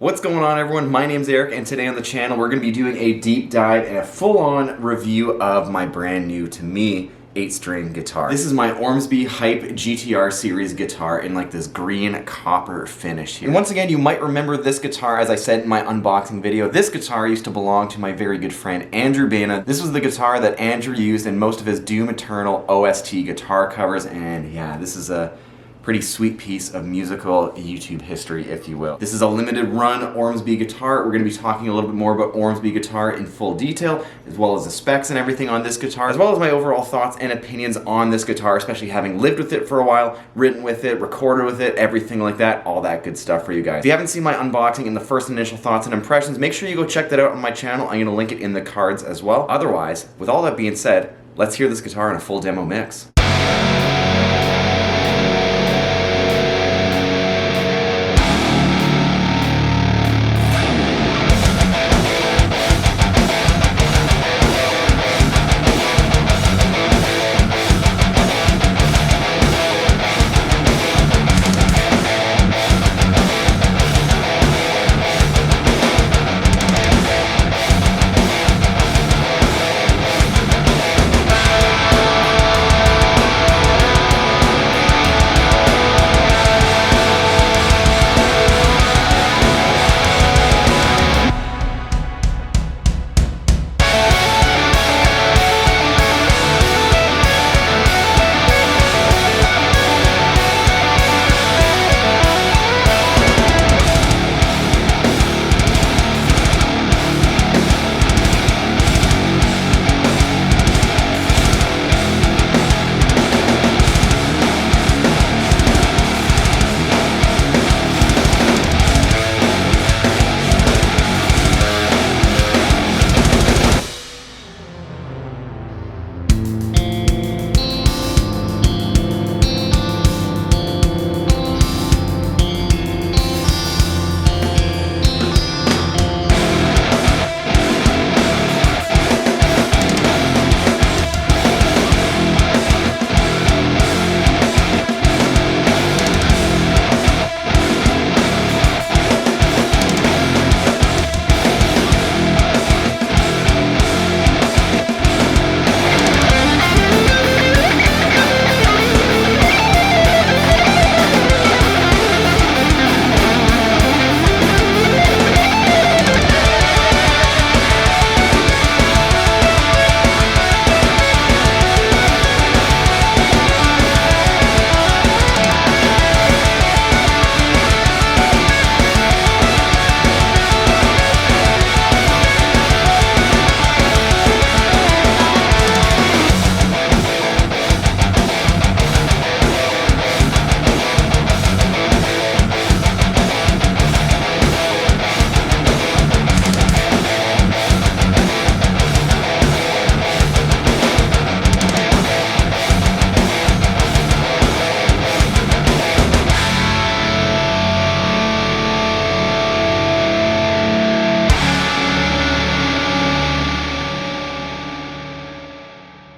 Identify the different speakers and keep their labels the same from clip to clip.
Speaker 1: What's going on, everyone? My name's Eric, and today on the channel we're going to be doing a deep dive and a full-on review of my brand new, to me, 8-string guitar. This is my Ormsby Hype GTR series guitar in like this green copper finish here. And once again, you might remember this guitar, as I said in my unboxing video. This guitar used to belong to my very good friend Andrew Bana. This was the guitar that Andrew used in most of his Doom Eternal OST guitar covers, and yeah, this is a pretty sweet piece of musical YouTube history, if you will. This is a limited run Ormsby guitar. We're going to be talking a little bit more about Ormsby guitar in full detail, as well as the specs and everything on this guitar, as well as my overall thoughts and opinions on this guitar, especially having lived with it for a while, written with it, recorded with it, everything like that, all that good stuff for you guys. If you haven't seen my unboxing and the first initial thoughts and impressions, make sure you go check that out on my channel. I'm going to link it in the cards as well. Otherwise, with all that being said, let's hear this guitar in a full demo mix.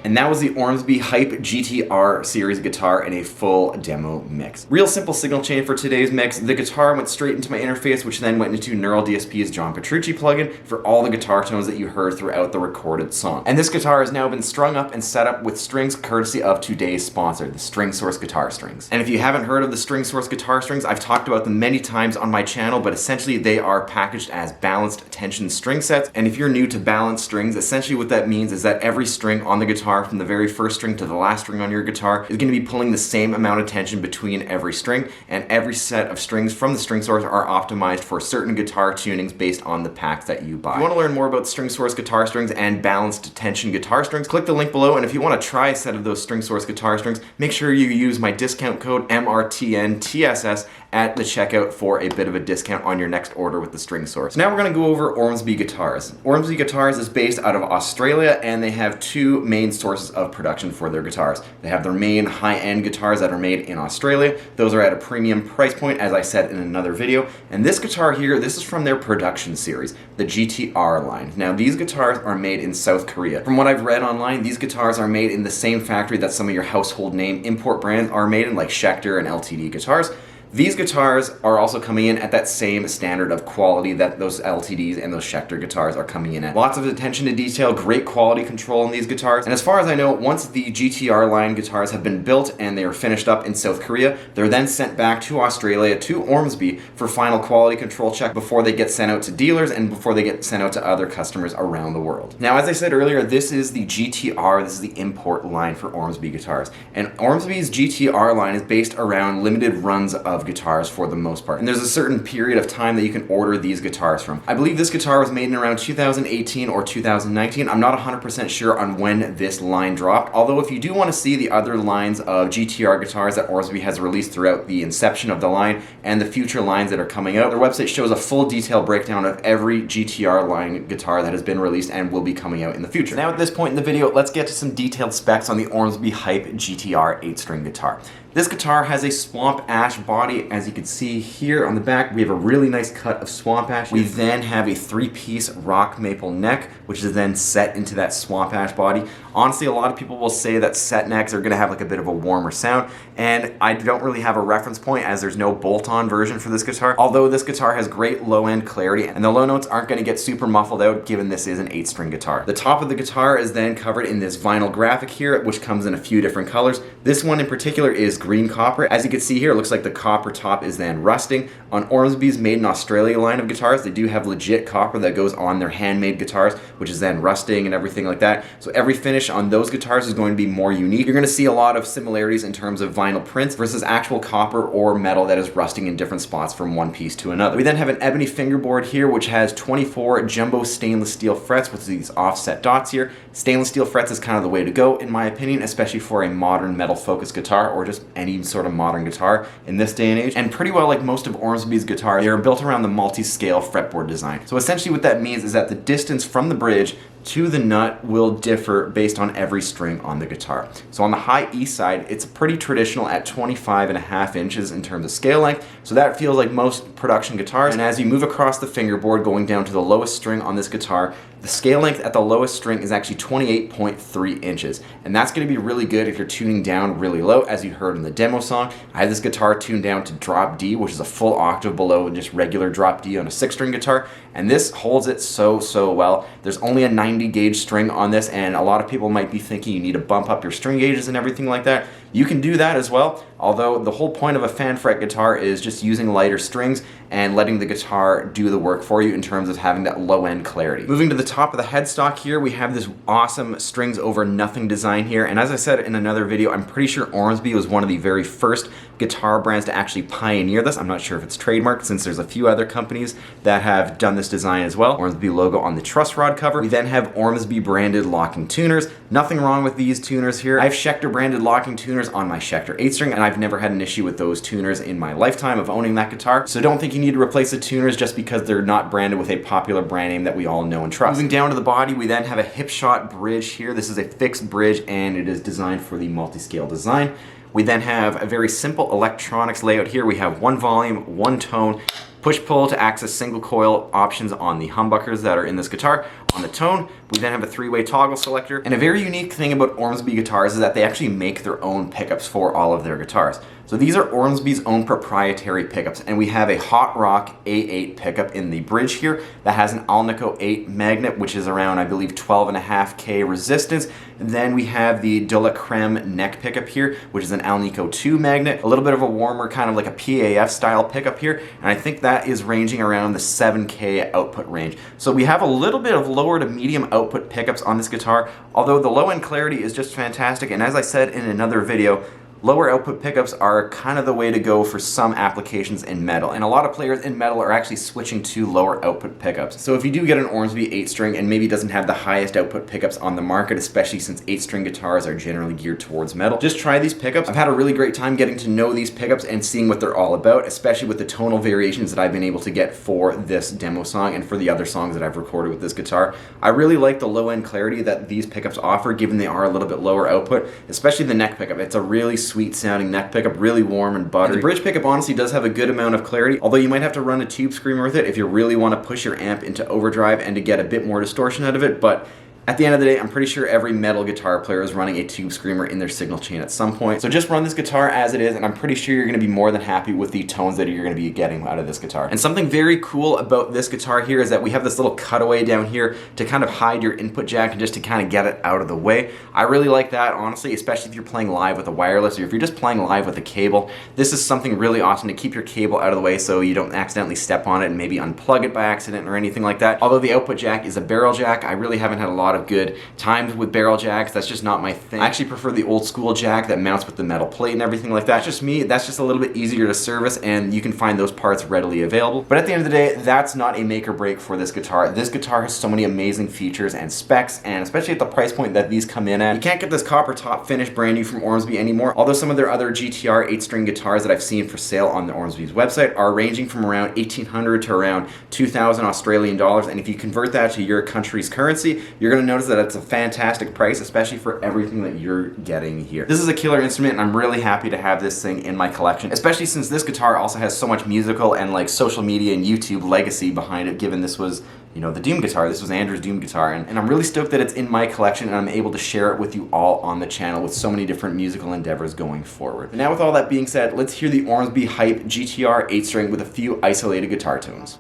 Speaker 1: And that was the Ormsby Hype GTR series guitar in a full demo mix. Real simple signal chain for today's mix. The guitar went straight into my interface, which then went into Neural DSP's John Petrucci plugin for all the guitar tones that you heard throughout the recorded song. And this guitar has now been strung up and set up with strings courtesy of today's sponsor, the String Source Guitar Strings. And if you haven't heard of the String Source Guitar Strings, I've talked about them many times on my channel, but essentially they are packaged as balanced tension string sets. And if you're new to balanced strings, essentially what that means is that every string on the guitar, from the very first string to the last string on your guitar, is going to be pulling the same amount of tension between every string, and every set of strings from the String Source are optimized for certain guitar tunings based on the packs that you buy. If you want to learn more about String Source guitar strings and balanced tension guitar strings, click the link below, and if you want to try a set of those String Source guitar strings, make sure you use my discount code MRTNTSS at the checkout for a bit of a discount on your next order with the String Source. Now we're going to go over Ormsby guitars. Ormsby guitars is based out of Australia, and they have two main sources of production for their guitars. They have their main high-end guitars that are made in Australia. Those are at a premium price point, as I said in another video. And this guitar here, this is from their production series, the GTR line. Now these guitars are made in South Korea. From what I've read online, these guitars are made in the same factory that some of your household name import brands are made in, like Schecter and LTD guitars. These guitars are also coming in at that same standard of quality that those LTDs and those Schecter guitars are coming in at. Lots of attention to detail, great quality control in these guitars, and as far as I know, once the GTR line guitars have been built and they are finished up in South Korea, they're then sent back to Australia, to Ormsby, for final quality control check before they get sent out to dealers and before they get sent out to other customers around the world. Now, as I said earlier, this is the GTR, this is the import line for Ormsby guitars, and Ormsby's GTR line is based around limited runs of guitars for the most part, and there's a certain period of time that you can order these guitars from. I believe this guitar was made in around 2018 or 2019. I'm not 100% sure on when this line dropped, although if you do want to see the other lines of GTR guitars that Ormsby has released throughout the inception of the line and the future lines that are coming out, their website shows a full detailed breakdown of every GTR line guitar that has been released and will be coming out in the future. Now at this point in the video, let's get to some detailed specs on the Ormsby Hype GTR 8-string guitar. This guitar has a swamp ash body. As you can see here on the back, we have a really nice cut of swamp ash. We then have a 3-piece rock maple neck, which is then set into that swamp ash body. Honestly, a lot of people will say that set necks are gonna have like a bit of a warmer sound, and I don't really have a reference point as there's no bolt-on version for this guitar, although this guitar has great low-end clarity, and the low notes aren't gonna get super muffled out given this is an 8-string guitar. The top of the guitar is then covered in this vinyl graphic here, which comes in a few different colors. This one in particular is green copper. As you can see here, it looks like the copper top is then rusting. On Ormsby's Made in Australia line of guitars, they do have legit copper that goes on their handmade guitars, which is then rusting and everything like that. So every finish on those guitars is going to be more unique. You're going to see a lot of similarities in terms of vinyl prints versus actual copper or metal that is rusting in different spots from one piece to another. We then have an ebony fingerboard here, which has 24 jumbo stainless steel frets with these offset dots here. Stainless steel frets is kind of the way to go, in my opinion, especially for a modern metal focused guitar or just any sort of modern guitar in this day and age. And pretty well like most of Ormsby's guitars, they are built around the multi-scale fretboard design. So essentially what that means is that the distance from the bridge to the nut will differ based on every string on the guitar. So on the high E side, it's pretty traditional at 25.5 inches in terms of scale length, so that feels like most production guitars. And as you move across the fingerboard going down to the lowest string on this guitar, the scale length at the lowest string is actually 28.3 inches. And that's gonna be really good if you're tuning down really low, as you heard in the demo song. I have this guitar tuned down to drop D, which is a full octave below just regular drop D on a 6-string guitar, and this holds it so well. There's only a 90 gauge string on this, and a lot of people might be thinking you need to bump up your string gauges and everything like that. You can do that as well, although the whole point of a fan fret guitar is just using lighter strings and letting the guitar do the work for you in terms of having that low end clarity. Moving to the top of the headstock here, we have this awesome strings over nothing design here, and as I said in another video, I'm pretty sure Ormsby was one of the very first guitar brands to actually pioneer this. I'm not sure if it's trademarked since there's a few other companies that have done this design as well. Ormsby logo on the truss rod cover. We then have Ormsby branded locking tuners. Nothing wrong with these tuners here. I have Schecter branded locking tuners on my Schecter 8-string, and I've never had an issue with those tuners in my lifetime of owning that guitar. So don't think you need to replace the tuners just because they're not branded with a popular brand name that we all know and trust. Moving down to the body, we then have a hip shot bridge here. This is a fixed bridge and it is designed for the multi-scale design. We then have a very simple electronics layout here. We have one volume, one tone, push-pull to access single coil options on the humbuckers that are in this guitar. On the tone, we then have a 3-way toggle selector. And a very unique thing about Ormsby guitars is that they actually make their own pickups for all of their guitars. So these are Ormsby's own proprietary pickups, and we have a Hot Rock A8 pickup in the bridge here that has an Alnico 8 magnet, which is around, I believe, 12.5K resistance. And then we have the De La Creme neck pickup here, which is an Alnico 2 magnet, a little bit of a warmer kind of like a PAF style pickup here, and I think that is ranging around the 7K output range. So we have a little bit of lower to medium output pickups on this guitar, although the low end clarity is just fantastic, and as I said in another video, lower output pickups are kind of the way to go for some applications in metal, and a lot of players in metal are actually switching to lower output pickups. So if you do get an Ormsby 8-string and maybe doesn't have the highest output pickups on the market, especially since 8-string guitars are generally geared towards metal, just try these pickups. I've had a really great time getting to know these pickups and seeing what they're all about, especially with the tonal variations that I've been able to get for this demo song and for the other songs that I've recorded with this guitar. I really like the low end clarity that these pickups offer, given they are a little bit lower output, especially the neck pickup. It's a really sweet sounding neck pickup, really warm and buttery. And the bridge pickup honestly does have a good amount of clarity, although you might have to run a tube screamer with it if you really want to push your amp into overdrive and to get a bit more distortion out of it, but At the end of the day, I'm pretty sure every metal guitar player is running a tube screamer in their signal chain at some point. So just run this guitar as it is, and I'm pretty sure you're going to be more than happy with the tones that you're going to be getting out of this guitar. And something very cool about this guitar here is that we have this little cutaway down here to kind of hide your input jack and just to kind of get it out of the way. I really like that, honestly, especially if you're playing live with a wireless or if you're just playing live with a cable. This is something really awesome to keep your cable out of the way so you don't accidentally step on it and maybe unplug it by accident or anything like that. Although the output jack is a barrel jack, I really haven't had a lot of good times with barrel jacks. That's just not my thing. I actually prefer the old school jack that mounts with the metal plate and everything like that. That's just me. That's just a little bit easier to service, and you can find those parts readily available. But at the end of the day, that's not a make or break for this guitar. This guitar has so many amazing features and specs, and especially at the price point that these come in at. You can't get this copper top finish brand new from Ormsby anymore, although some of their other GTR 8-string guitars that I've seen for sale on the Ormsby's website are ranging from around 1,800 to around 2,000 Australian dollars, and if you convert that to your country's currency, you're going to notice that it's a fantastic price, especially for everything that you're getting here. This is a killer instrument, and I'm really happy to have this thing in my collection, especially since this guitar also has so much musical and like social media and YouTube legacy behind it, given this was, you know, the Doom guitar. This was Andrew's Doom guitar, and I'm really stoked that it's in my collection and I'm able to share it with you all on the channel with so many different musical endeavors going forward. But now with all that being said, let's hear the Ormsby Hype GTR 8-string with a few isolated guitar tones.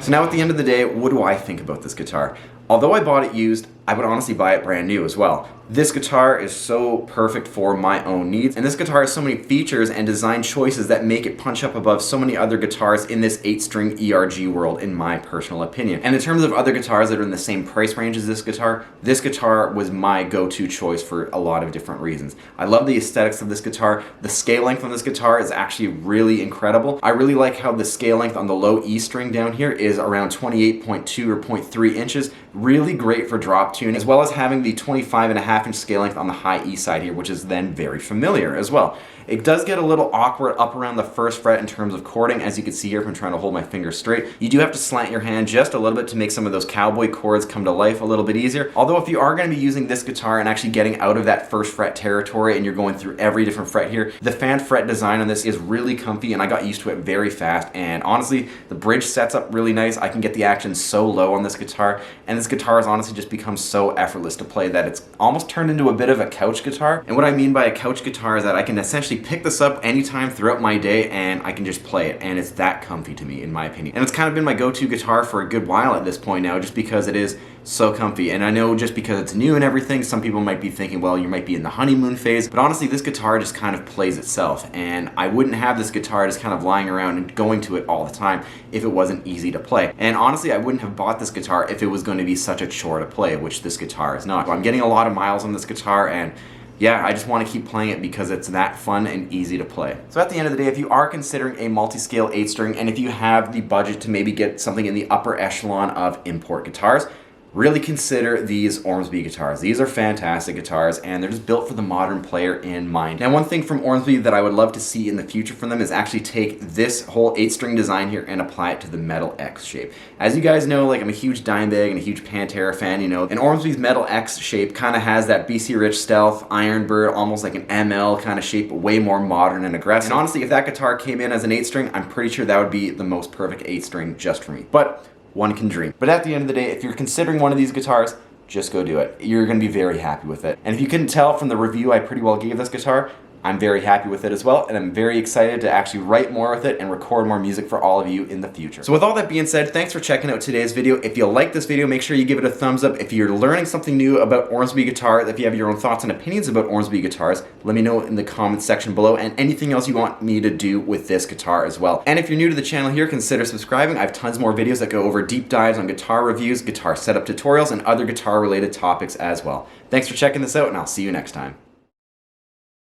Speaker 1: So now at the end of the day, what do I think about this guitar? Although I bought it used, I would honestly buy it brand new as well. This guitar is so perfect for my own needs, and this guitar has so many features and design choices that make it punch up above so many other guitars in this 8-string ERG world, in my personal opinion. And in terms of other guitars that are in the same price range as this guitar was my go-to choice for a lot of different reasons. I love the aesthetics of this guitar. The scale length on this guitar is actually really incredible. I really like how the scale length on the low E string down here is around 28.2 or 0.3 inches. Really great for drop tune, as well as having the 25.5-inch scale length on the high E side here, which is then very familiar as well. It does get a little awkward up around the first fret in terms of chording, as you can see here if I'm trying to hold my finger straight. You do have to slant your hand just a little bit to make some of those cowboy chords come to life a little bit easier. Although if you are going to be using this guitar and actually getting out of that first fret territory and you're going through every different fret here, the fan fret design on this is really comfy, and I got used to it very fast. And honestly, the bridge sets up really nice. I can get the action so low on this guitar, and this guitar has honestly just become so effortless to play that it's almost turned into a bit of a couch guitar. And what I mean by a couch guitar is that I can essentially pick this up anytime throughout my day and I can just play it, and it's that comfy to me, in my opinion. And it's kind of been my go-to guitar for a good while at this point now, just because it is so comfy. And I know just because it's new and everything, some people might be thinking, well, you might be in the honeymoon phase, but honestly, this guitar just kind of plays itself, and I wouldn't have this guitar just kind of lying around and going to it all the time if it wasn't easy to play. And honestly, I wouldn't have bought this guitar if it was going to be such a chore to play, which this guitar is not. I'm getting a lot of miles on this guitar, and yeah, I just want to keep playing it because it's that fun and easy to play. So at the end of the day, if you are considering a multi-scale 8-string, and if you have the budget to maybe get something in the upper echelon of import guitars, really consider these Ormsby guitars. These are fantastic guitars, and they're just built for the modern player in mind. Now, one thing from Ormsby that I would love to see in the future from them is actually take this whole 8-string design here and apply it to the metal X shape. As you guys know, like, I'm a huge Dimebag and a huge Pantera fan, you know, and Ormsby's metal X shape kind of has that BC Rich Stealth, Ironbird, almost like an ML kind of shape, but way more modern and aggressive. And honestly, if that guitar came in as an 8-string, I'm pretty sure that would be the most perfect 8-string just for me. But one can dream. But at the end of the day, if you're considering one of these guitars, just go do it. You're going to be very happy with it. And if you couldn't tell from the review I pretty well gave this guitar, I'm very happy with it as well, and I'm very excited to actually write more with it and record more music for all of you in the future. So with all that being said, thanks for checking out today's video. If you like this video, make sure you give it a thumbs up. If you're learning something new about Ormsby guitars, if you have your own thoughts and opinions about Ormsby guitars, let me know in the comments section below, and anything else you want me to do with this guitar as well. And if you're new to the channel here, consider subscribing. I have tons more videos that go over deep dives on guitar reviews, guitar setup tutorials, and other guitar related topics as well. Thanks for checking this out, and I'll see you next time.